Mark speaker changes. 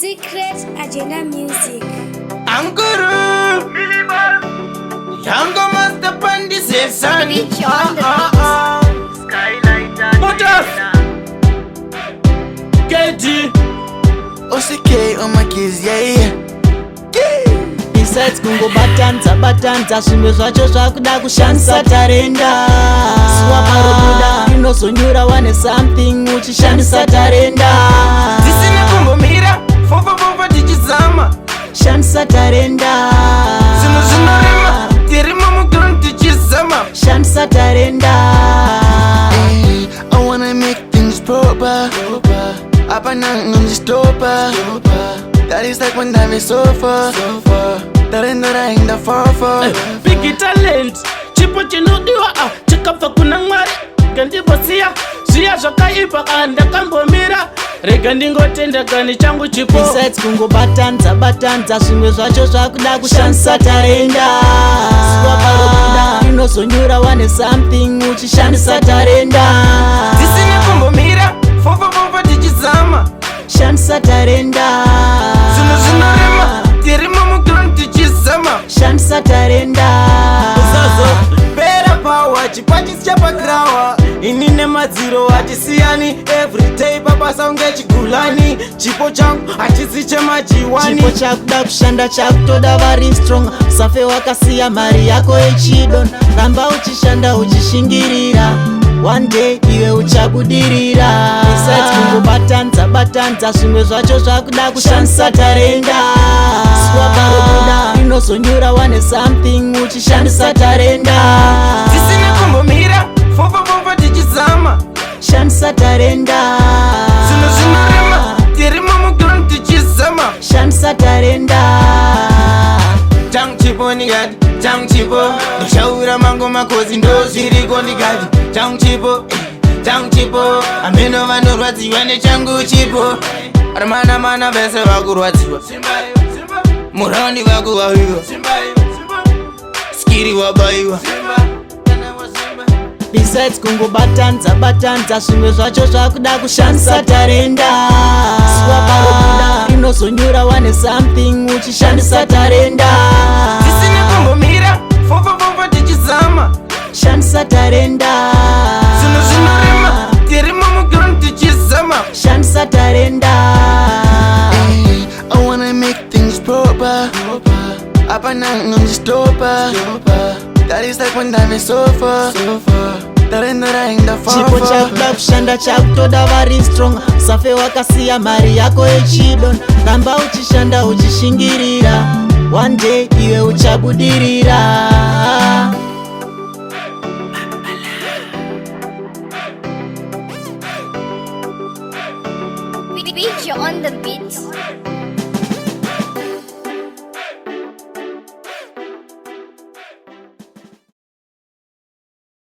Speaker 1: Secret Agenda Music.
Speaker 2: Ankuru Yango Master Pandi safe son.
Speaker 1: Beach on the
Speaker 2: Motors KG
Speaker 3: OCK on my keys, yeah.
Speaker 4: Besides kungo batanza zvimwe zvacho zvakuda kushandisa tarenda. Siwakarobuda inozonyura wane something uchishandisa tarenda.
Speaker 2: Tisine kumbomira fofa tichizama
Speaker 4: Shandisa tarenda.
Speaker 2: Zino zinorema tirimo muground tichizama
Speaker 4: Shandisa tarenda.
Speaker 3: Hey, I wanna make things proper. Up and down on the stopper. That is like when time is so far. That ain't that I ain't the far.
Speaker 2: Big talent chipo chinodiwa chikabva kuna Mwari gandibosia zviya zvakaipa kanda kambomira rega ndingotenda kani changu chipo.
Speaker 4: Besides kungo batanza zvimwe zvacho zvakuda kushandisa tarenda. Siwakarobuda inozonyura wane something uchishandisa tarenda.
Speaker 2: Tisine kumbomira fofa tichizama
Speaker 4: Shandisa tarenda.
Speaker 2: zino zinorema tirimo muground tichizama
Speaker 4: Shandisa tarenda.
Speaker 2: pera power chipachisi chapakrawa inine madziro hatisiyani everyday babasa unge chigulani chipo changu hachisi chemajiwani.
Speaker 4: Chipo chakuda kushanda chakutoda vari strong. Safe wakasiya mari yako echidon. Ramba uchishanda uchishingirira, one day iwe uchabudirira. Besides kungo batanza zvimwe zvacho zvakuda kushandisa tarenda. Siwakarobuda inozonyura wane something uchishandisa tarenda.
Speaker 2: Tisine kumbomira fofa tichizama
Speaker 4: Shandisa tarenda.
Speaker 2: zino zinorema tirimo muground tichizama
Speaker 4: Shandisa tarenda.
Speaker 2: changu chipo ndigati changu chipo ndoshaura mango makozi ndozviriko ndigati changu chipo ameno vanorwadziwa nechangu chipo ramana vese vakurwadziwa muraundi vakuvaviwa skiri wabaiwa.
Speaker 4: Besides kungo batanza zvimwe zvacho zvakuda kushandisa tarenda. Siwakarobuda inozonyura wane something uchishandisa tarenda.
Speaker 2: Tisine kumbomira fofa tichizama
Speaker 4: Shandisa tarenda.
Speaker 2: zino zinorema tirimo muground tichizama
Speaker 4: Shandisa tarenda.
Speaker 3: Hey, I wanna make things proper. Up and down on the stopper. That is like when time is so far. That ain't that I ain't the
Speaker 4: Chipo chakuda kushanda chakutoda vari strong. Safe wakasiya mari yako echidon. Ramba uchishanda uchishingirira, one day iwe uchabudirira.
Speaker 1: Beach on the beat.